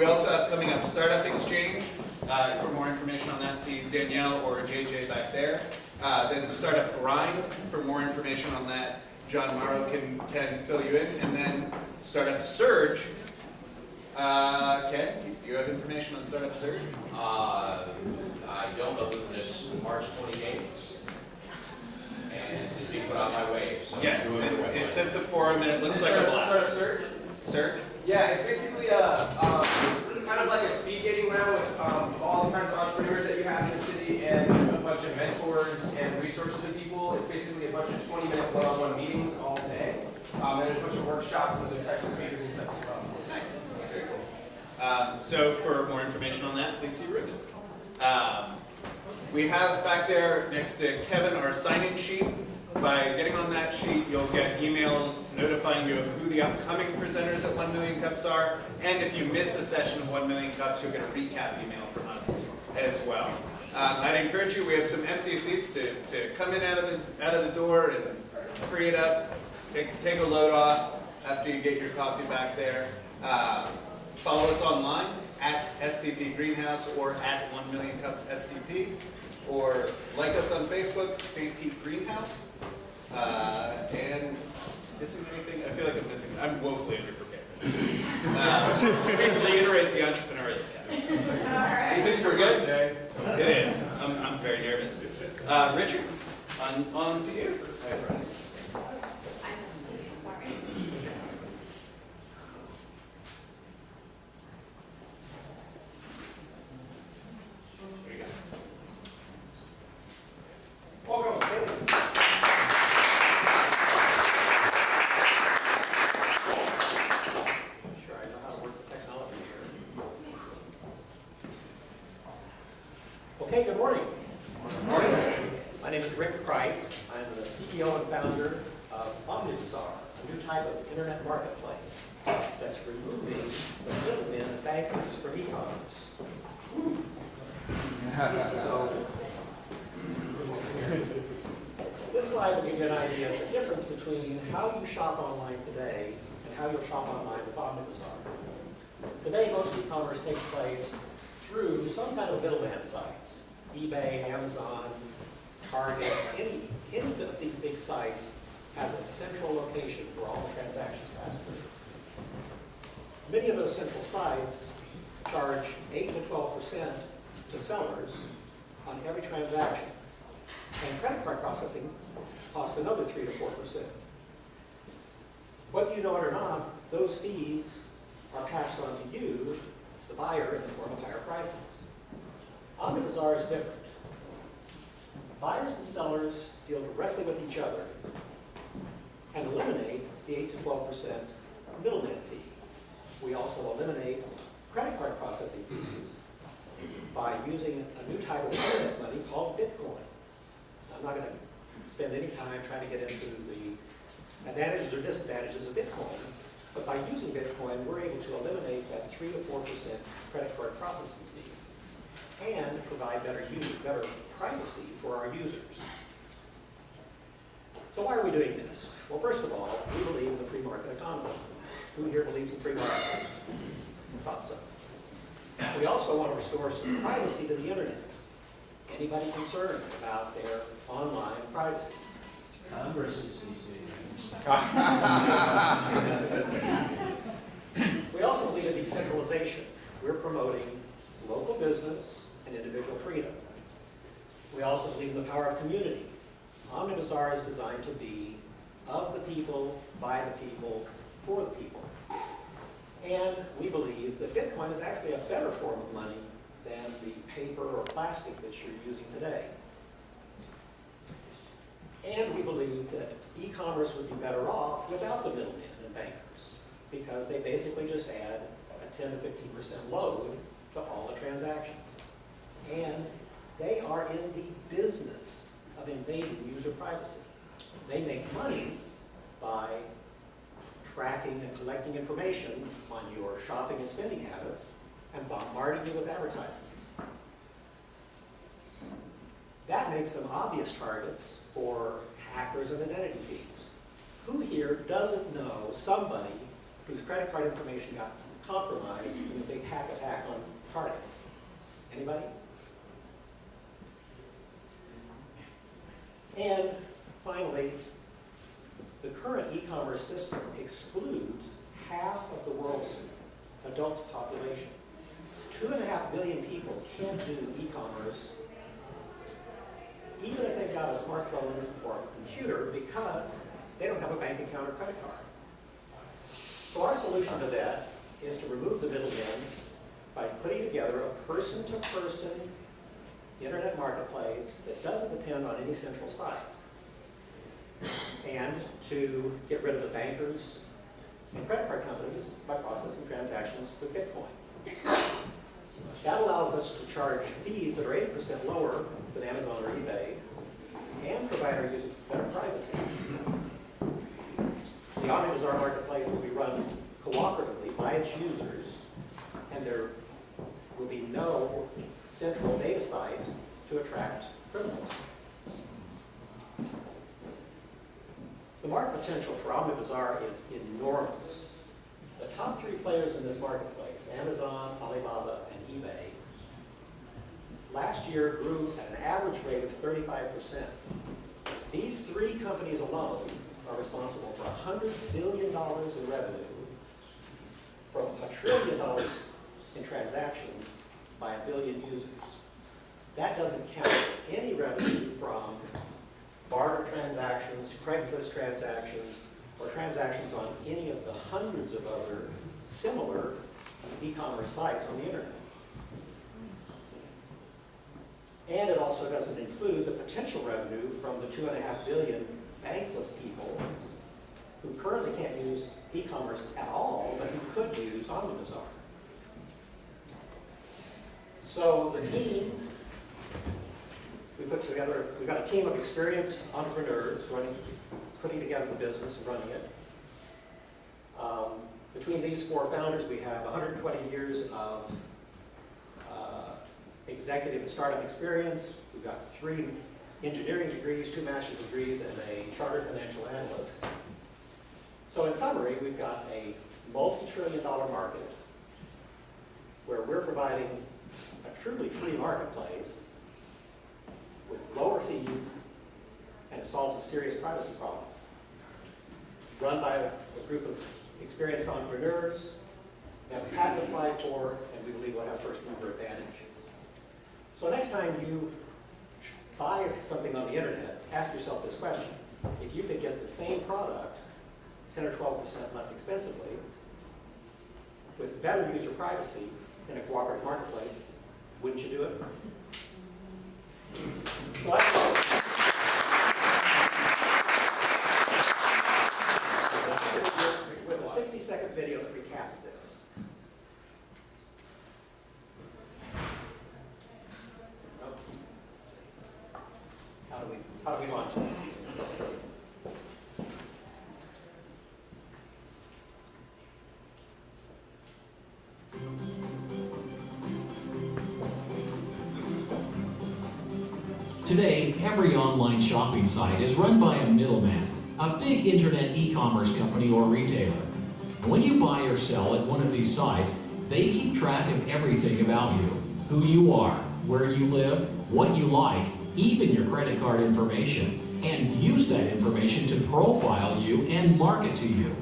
We also have coming up Startup Exchange. For more information on that, see Danielle or JJ back there. Then Startup Grind. For more information on that, John Morrow can fill you in. And then Startup Surge. Ken, do you have information on Startup Surge? I don't, other than this March 28th. And it's being put on my wave. So Yes, it's at the forum and it looks like a Startup blast. Surge? Surge? Yeah, it's basically kind of like a speed dating round with all the kinds of entrepreneurs that you have in the city and a bunch of mentors and resources and people. It's basically a bunch of 20-minute one-on-one meetings all day. And there's a bunch of workshops and other types of speakers and stuff as well. Nice. Very cool. So for more information on that, please see Ruben. We have back there next to Kevin our sign-in sheet. By getting on that sheet, you'll get emails notifying you of who the upcoming presenters at 1 Million Cups are. And if you miss a session of 1 Million Cups, you'll get a recap email from us as well. I'd encourage you, we have some empty seats to come in out of the door and free it up, take a load off after you get your coffee back there. Follow us online at STP Greenhouse or at 1 Million Cups STP, or like us on Facebook, St. Pete Greenhouse. And missing anything? I feel like I'm missing. I'm woefully underprepared. Reiterate the entrepreneurial academy. Is this for good? It is. I'm very nervous. Richard, on to you, my friend. Welcome. Sure, I know how to work the technology here. Okay, good morning. Good morning. My name is Rick Kreitz. I'm the CEO and founder of OmniBazaar, a new type of internet marketplace that's removing the middlemen and bankers from e-commerce. So, this slide will give you an idea of the difference between how you shop online today and how you'll shop online with OmniBazaar. Today, most e-commerce takes place through some kind of middleman site. eBay, Amazon, Target, any of these big sites has a central location where all the transactions pass through. Many of those central sites charge 8 to 12% to sellers on every transaction. And credit card processing costs another 3 to 4%. Whether you know it or not, those fees are passed on to you, the buyer, in the form of higher prices. OmniBazaar is different. Buyers and sellers deal directly with each other and eliminate the 8 to 12% middleman fee. We also eliminate credit card processing fees by using a new type of internet money called Bitcoin. I'm not going to spend any time trying to get into the advantages or disadvantages of Bitcoin, but by using Bitcoin, we're able to eliminate that 3 to 4% credit card processing fee and provide better privacy for our users. So why are we doing this? Well, first of all, we believe in the free market economy. Who here believes in free market? Thought so. We also want to restore some privacy to the internet. Anybody concerned about their online privacy? Congress is these days. We also believe in decentralization. We're promoting local business and individual freedom. We also believe in the power of community. OmniBazaar is designed to be of the people, by the people, for the people. And we believe that Bitcoin is actually a better form of money than the paper or plastic that you're using today. And we believe that e-commerce would be better off without the middlemen and bankers, because they basically just add a 10 to 15% load to all the transactions. And they are in the business of invading user privacy. They make money by tracking and collecting information on your shopping and spending habits and bombarding you with advertisements. That makes them obvious targets for hackers and identity thieves. Who here doesn't know somebody whose credit card information got compromised in the big hack attack on Target? Anybody? And finally, the current e-commerce system excludes half of the world's adult population. 2.5 billion people can't do e-commerce even if they've got a smartphone or a computer because they don't have a bank account or credit card. So our solution to that is to remove the middleman by putting together a person-to-person internet marketplace that doesn't depend on any central site, and to get rid of the bankers and credit card companies by processing transactions with Bitcoin. That allows us to charge fees that are 80% lower than Amazon or eBay and provide our users better privacy. The OmniBazaar marketplace will be run cooperatively by its users, and there will be no central data site to attract criminals. The market potential for OmniBazaar is enormous. The top 3 players in this marketplace, Amazon, Alibaba, and eBay, last year grew at an average rate of 35%. These 3 companies alone are responsible for $100 billion in revenue, from $1 trillion in transactions by 1 billion users. That doesn't count any revenue from barter transactions, Craigslist transactions, or transactions on any of the hundreds of other similar e-commerce sites on the internet. And it also doesn't include the potential revenue from the 2.5 billion bankless people who currently can't use e-commerce at all, but who could use OmniBazaar. So the team, we've got a team of experienced entrepreneurs putting together the business and running it. Between these 4 founders, we have 120 years of executive and startup experience. We've got 3 engineering degrees, 2 master's degrees, and a chartered financial analyst. So in summary, we've got a multi-trillion-dollar market where we're providing a truly free marketplace with lower fees, and it solves a serious privacy problem. Run by a group of experienced entrepreneurs, we have a patent applied for, and we believe we'll have first mover advantage. So next time you buy something on the internet, ask yourself this question. If you could get the same product 10 or 12% less expensively, with better user privacy in a cooperative marketplace, wouldn't you do it? So that's all. With a 60-second video that recaps this. How do we launch this? Today, every online shopping site is run by a middleman, a big internet e-commerce company or retailer. And when you buy or sell at one of these sites, they keep track of everything about you, who you are, where you live, what you like, even your credit card information, and use that information to profile you and market to you.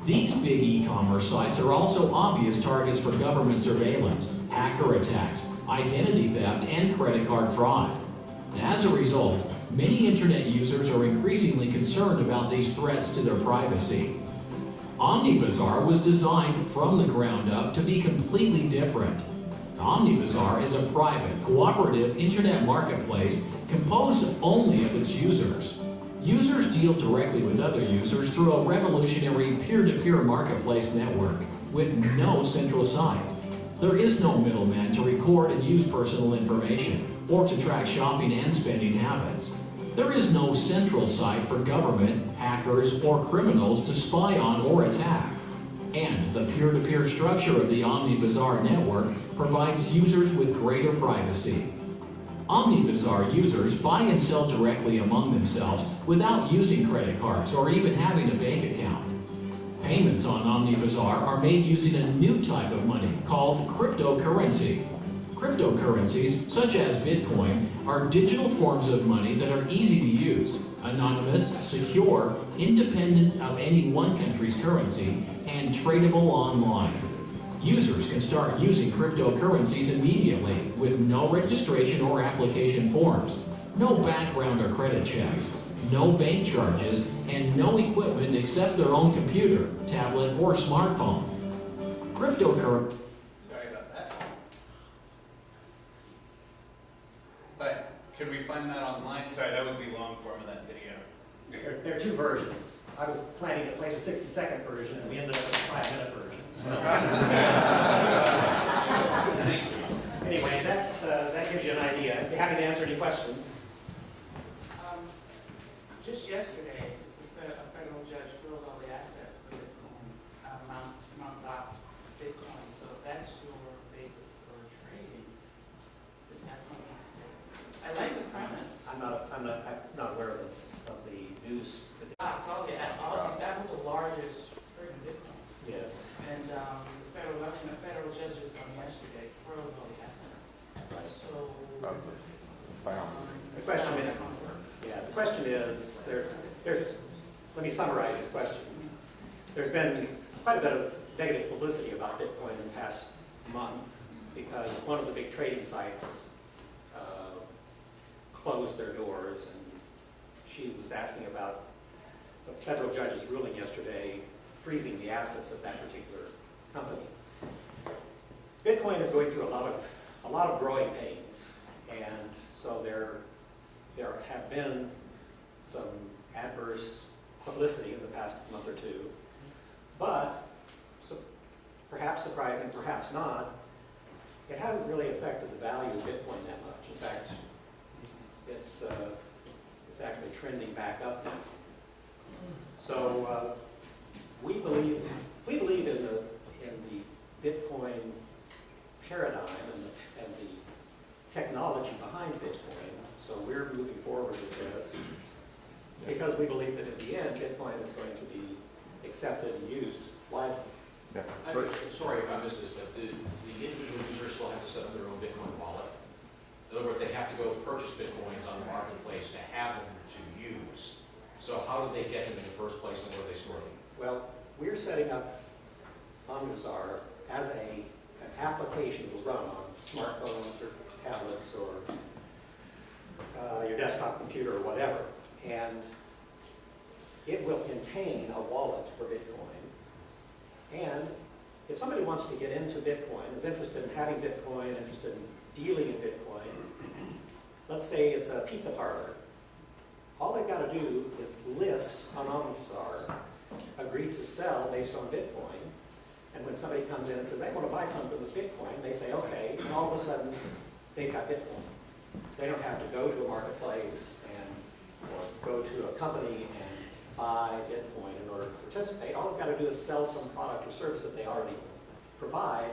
These big e-commerce sites are also obvious targets for government surveillance, hacker attacks, identity theft, and credit card fraud. As a result, many internet users are increasingly concerned about these threats to their privacy. OmniBazaar was designed from the ground up to be completely different. OmniBazaar is a private, cooperative internet marketplace composed only of its users. Users deal directly with other users through a revolutionary peer-to-peer marketplace network with no central site. There is no middleman to record and use personal information or to track shopping and spending habits. There is no central site for government, hackers, or criminals to spy on or attack. And the peer-to-peer structure of the OmniBazaar network provides users with greater privacy. OmniBazaar users buy and sell directly among themselves without using credit cards or even having a bank account. Payments on OmniBazaar are made using a new type of money called cryptocurrency. Cryptocurrencies, such as Bitcoin, are digital forms of money that are easy to use, anonymous, secure, independent of any one country's currency, and tradable online. Users can start using cryptocurrencies immediately with no registration or application forms, no background or credit checks, no bank charges, and no equipment except their own computer, tablet, or smartphone. Cryptocurrency. Sorry about that. But could we find that online? Sorry, that was the long form of that video. There are two versions. I was planning to play the 60-second version, and we ended up with the 5-minute version. So. Anyway, that gives you an idea. I'd be happy to answer any questions. Just yesterday, a federal judge froze all the assets for Bitcoin, Mt. Gox Bitcoin. So if that's your basis for trading, is that what you say? I like the premise. I'm not aware of this, of the news. That was the largest trading Bitcoin. Yes. And the federal judges on yesterday froze all the assets. So. The question is, the question is, let me summarize the question. There's been quite a bit of negative publicity about Bitcoin in the past month because one of the big trading sites closed their doors, and she was asking about the federal judge's ruling yesterday freezing the assets of that particular company. Bitcoin is going through a lot of growing pains, and so there have been some adverse publicity in the past month or two, but perhaps surprising, perhaps not, it hasn't really affected the value of Bitcoin that much. In fact, it's actually trending back up now. So we believe in the Bitcoin paradigm and the technology behind Bitcoin. So we're moving forward with this because we believe that in the end, Bitcoin is going to be accepted and used widely. Sorry if I missed this, but the individual users still have to set up their own Bitcoin wallet? In other words, they have to go purchase Bitcoins on the marketplace to have them to use. So how do they get them in the first place, and where do they store them? Well, we're setting up OmniBazaar as an application to run on smartphones or tablets or your desktop computer or whatever. And it will contain a wallet for Bitcoin. And if somebody wants to get into Bitcoin, is interested in having Bitcoin, interested in dealing in Bitcoin, let's say it's a pizza parlor, all they've got to do is list on OmniBazaar, agree to sell based on Bitcoin, and when somebody comes in and says they want to buy something with Bitcoin, they say okay, and all of a sudden they've got Bitcoin. They don't have to go to a marketplace or go to a company and buy Bitcoin in order to participate. All they've got to do is sell some product or service that they already provide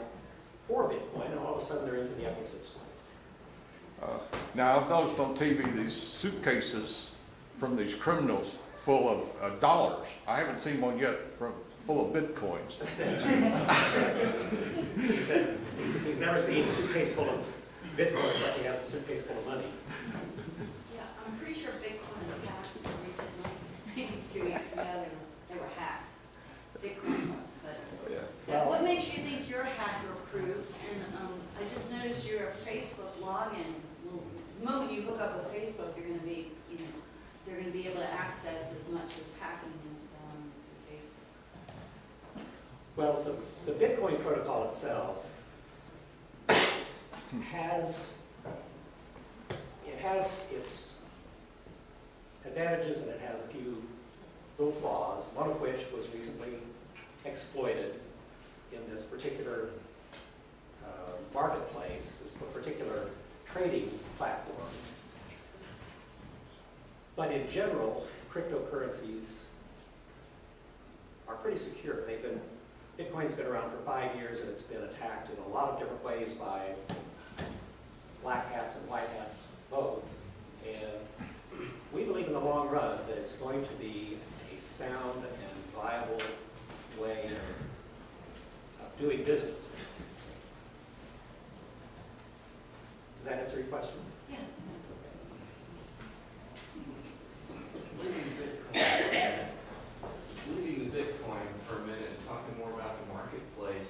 for Bitcoin, and all of a sudden they're into the ecosystem. Now, I've noticed on TV these suitcases from these criminals full of dollars. I haven't seen one yet full of Bitcoins. He's never seen a suitcase full of Bitcoin, but he has a suitcase full of money. Yeah, I'm pretty sure Bitcoin was hacked recently. Maybe 2 weeks ago, they were hacked. Bitcoin was, but Well, what makes you think you're hacker-proof? And I just noticed your Facebook login. Well, the moment you hook up with Facebook, you're going to be, they're going to be able to access as much as hacking is done through Facebook. Well, the Bitcoin protocol itself has its advantages and it has a few little flaws, one of which was recently exploited in this particular marketplace, this particular trading platform. But in general, cryptocurrencies are pretty secure. Bitcoin's been around for 5 years and it's been attacked in a lot of different ways by black hats and white hats both. And we believe in the long run that it's going to be a sound and viable way of doing business. Does that answer your question? Yeah. Leaving Bitcoin for a minute and talking more about the marketplace.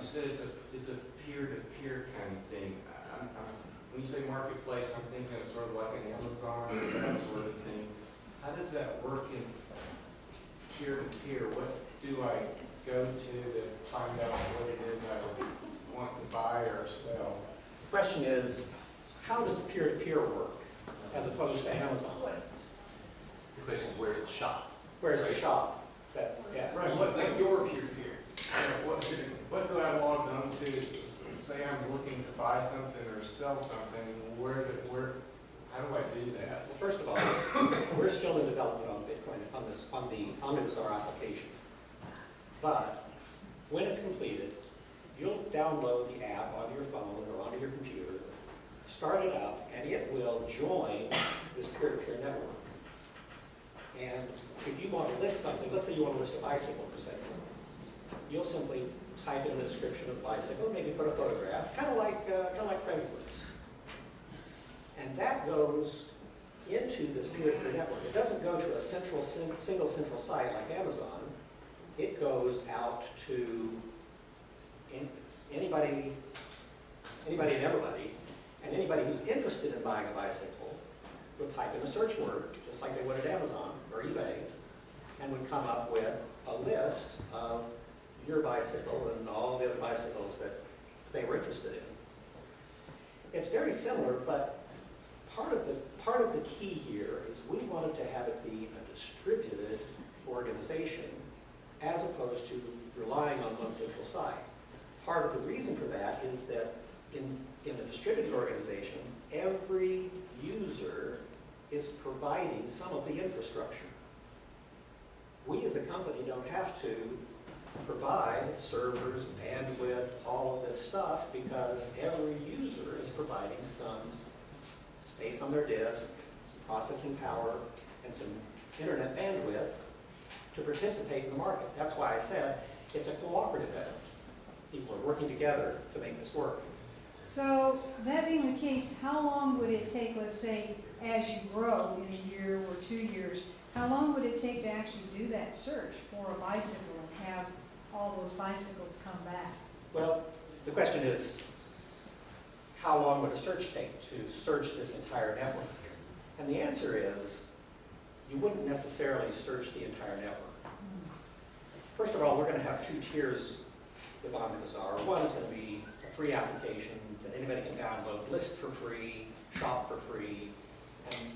You said it's a peer-to-peer kind of thing. When you say marketplace, I'm thinking of sort of like an Amazon or that sort of thing. How does that work in peer-to-peer? What do I go to find out what it is I would want to buy or sell? The question is, how does peer-to-peer work as opposed to Amazon? The question is, where's the shop? Where's the shop? Is that, yeah. Right, what, like your peer-to-peer? What do I log on to? Say I'm looking to buy something or sell something, how do I do that? Well, first of all, we're still in development on Bitcoin, on the OmniBazaar application. But when it's completed, you'll download the app onto your phone or onto your computer, start it up, and it will join this peer-to-peer network. And if you want to list something, let's say you want to list a bicycle for sale, you'll simply type in the description of the bicycle, maybe put a photograph, kind of like Craigslist. And that goes into this peer-to-peer network. It doesn't go to a single central site like Amazon. It goes out to anybody and everybody, and anybody who's interested in buying a bicycle will type in a search word, just like they would at Amazon or eBay, and would come up with a list of your bicycle and all the other bicycles that they were interested in. It's very similar, but part of the key here is we wanted to have it be a distributed organization as opposed to relying on one central site. Part of the reason for that is that in a distributed organization, every user is providing some of the infrastructure. We as a company don't have to provide servers, bandwidth, all of this stuff, because every user is providing some space on their disk, some processing power, and some internet bandwidth to participate in the market. That's why I said it's a cooperative effort. People are working together to make this work. So, that being the case, how long would it take, let's say, as you grow in a year or 2 years, how long would it take to actually do that search for a bicycle and have all those bicycles come back? Well, the question is, how long would a search take to search this entire network? And the answer is, you wouldn't necessarily search the entire network. First of all, we're going to have 2 tiers with OmniBazaar. One is going to be a free application that anybody can download, list for free, shop for free, and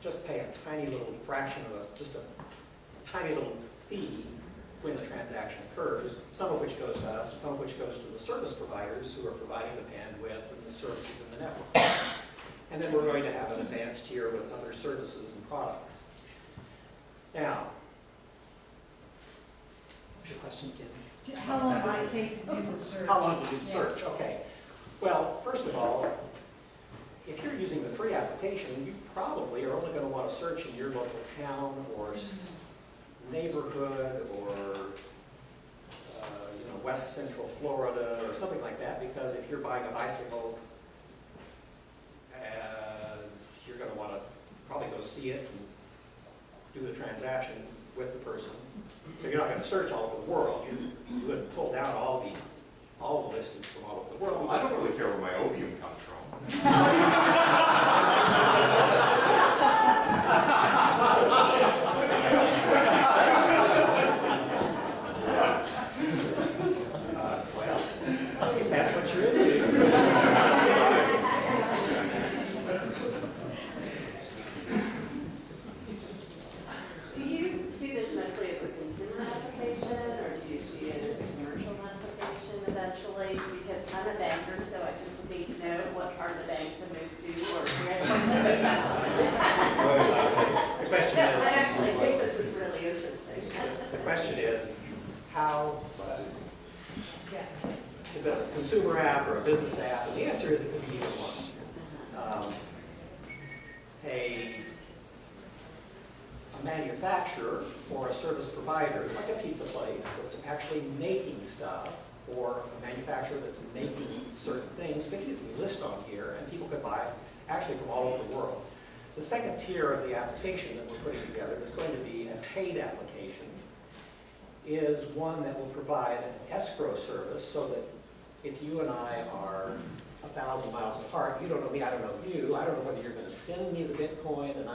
just pay a tiny little fraction of just a tiny little fee when the transaction occurs, some of which goes to us, and some of which goes to the service providers who are providing the bandwidth and the services in the network. And then we're going to have an advanced tier with other services and products. Now, what's your question again? How long would it take to do the search? How long to do the search? Okay. Well, first of all, if you're using the free application, you probably are only going to want to search in your local town or neighborhood or West Central Florida or something like that, because if you're buying a bicycle, you're going to want to probably go see it and do the transaction with the person. So you're not going to search all over the world. You would pull down all the listings from all over the world. I don't really care where my opium comes from. Well, if that's what you're into. Do you see this mostly as a consumer application, or do you see it as a commercial application eventually? Because I'm a banker, so I just need to know what part of the bank to move to, or where to move out. The question No, I is, actually think this is really interesting. the question is, how is it a consumer app or a business app? And the answer is it could be either one. A manufacturer or a service provider, like a pizza place that's actually making stuff, or a manufacturer that's making certain things, they can easily list on here, and people could buy actually from all over the world. The second tier of the application that we're putting together is going to be a paid application, is one that will provide an escrow service so that if you and I are 1,000 miles apart, you don't know me, I don't know you, I don't know whether you're going to send me the Bitcoin and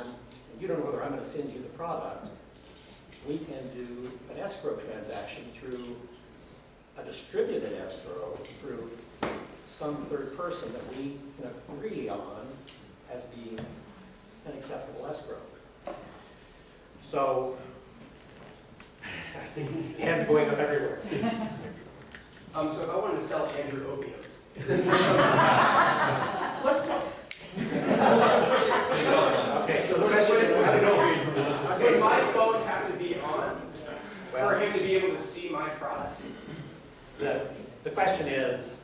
you don't know whether I'm going to send you the product, we can do an escrow transaction through a distributed escrow through some third person that we can agree on as being an acceptable escrow. So, I see hands going up everywhere. So if I wanted to sell Andrew opium, Let's go. Okay, so the question is, would my phone have to be on for him to be able to see my product? the question is,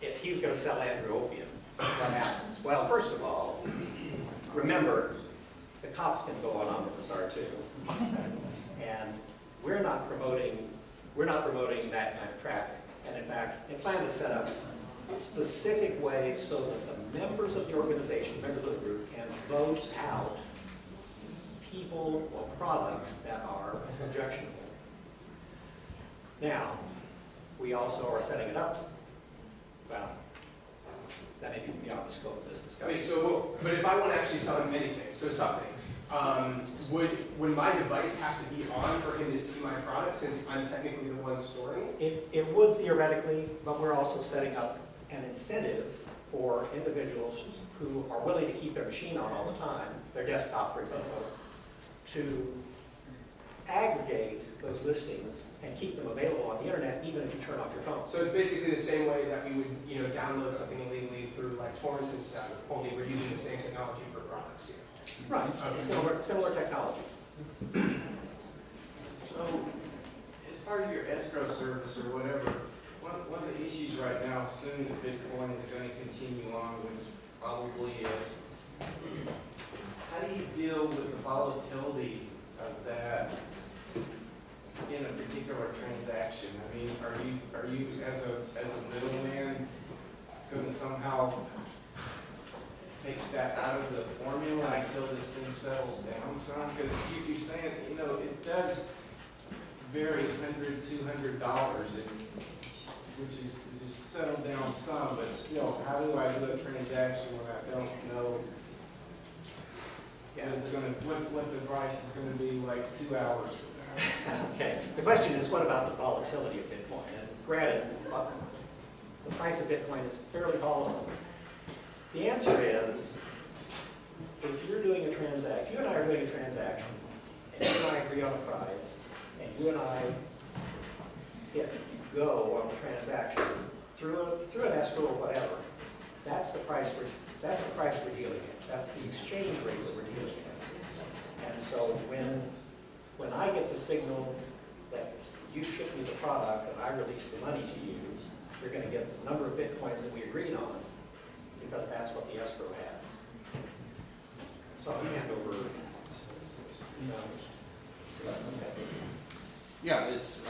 if he's going to sell Andrew opium, what happens? Well, first of all, remember, the cops can go on Omnibusar too. And we're not promoting that kind of traffic. And in fact, I plan to set up specific ways so that the members of the organization, members of the group, can vote out people or products that are objectionable. Now, we also are setting it up. Well, that may be beyond the scope of this discussion. Wait, so, but if I want to actually sell him anything, so something, would my device have to be on for him to see my product since I'm technically the one storing it? It would theoretically, but we're also setting up an incentive for individuals who are willing to keep their machine on all the time, their desktop, for example, to aggregate those listings and keep them available on the internet, even if you turn off your phone. So it's basically the same way that we would, download something illegally through like torrents and stuff, only we're using the same technology for products here. Right, similar technology. So, as part of your escrow service or whatever, one of the issues right now, assuming that Bitcoin is going to continue on, which probably is, how do you deal with the volatility of that in a particular transaction? I mean, are you as a middleman going to somehow take that out of the formula until this thing settles down some? Because you're saying, it does vary $100, $200, which is settled down some, but still, how do I do a transaction when I don't know what the price is going to be like 2 hours from now? Okay, the question is, what about the volatility of Bitcoin? And granted, the price of Bitcoin is fairly volatile. The answer is, if you're doing a transaction, if you and I are doing a transaction, and you and I agree on a price, and you and I hit go on the transaction through an escrow or whatever, that's the price we're dealing in. That's the exchange rate that we're dealing in. And so when I get the signal that you ship me the product and I release the money to you, you're going to get the number of Bitcoins that we agreed on, because that's what the escrow has. So I'll hand over. Yeah, it's,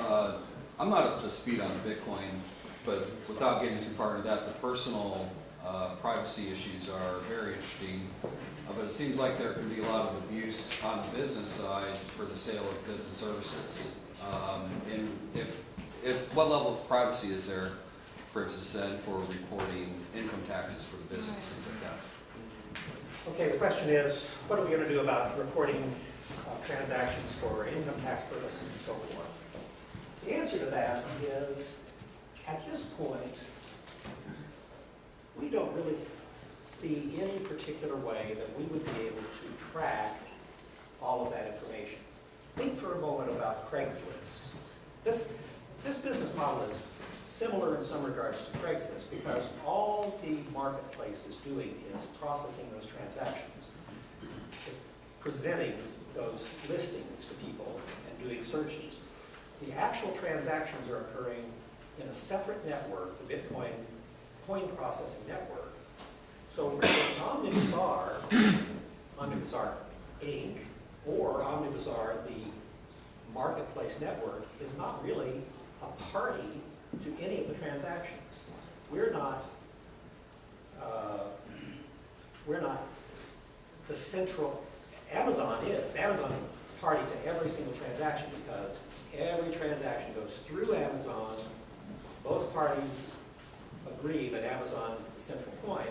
I'm not up to speed on Bitcoin, but without getting too far into that, the personal privacy issues are very interesting. But it seems like there can be a lot of abuse on the business side for the sale of goods and services. And what level of privacy is there, for instance, said for reporting income taxes for the business, things like that? Okay, the question is, what are we going to do about reporting transactions for income tax purposes and so forth? The answer to that is, at this point, we don't really see any particular way that we would be able to track all of that information. Think for a moment about Craigslist. This business model is similar in some regards to Craigslist, because all the marketplace is doing is processing those transactions, is presenting those listings to people and doing searches. The actual transactions are occurring in a separate network, the Bitcoin coin processing network. So Omnibusar Inc. or OmniBazaar, the marketplace network, is not really a party to any of the transactions. We're not the central, Amazon is. Amazon's a party to every single transaction because every transaction goes through Amazon. Both parties agree that Amazon is the central point,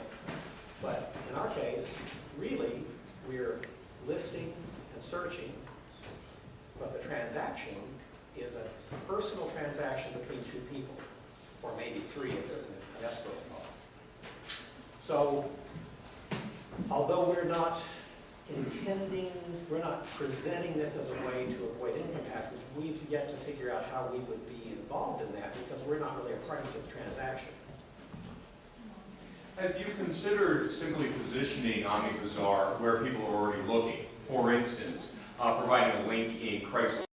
but in our case, really, we're listing and searching, but the transaction is a personal transaction between two people, or maybe three if there's an escrow involved. So, although we're not presenting this as a way to avoid income taxes, we've yet to figure out how we would be involved in that because we're not really a party to the transaction. Have you considered simply positioning OmniBazaar where people are already looking? For instance, providing a link in Craigslist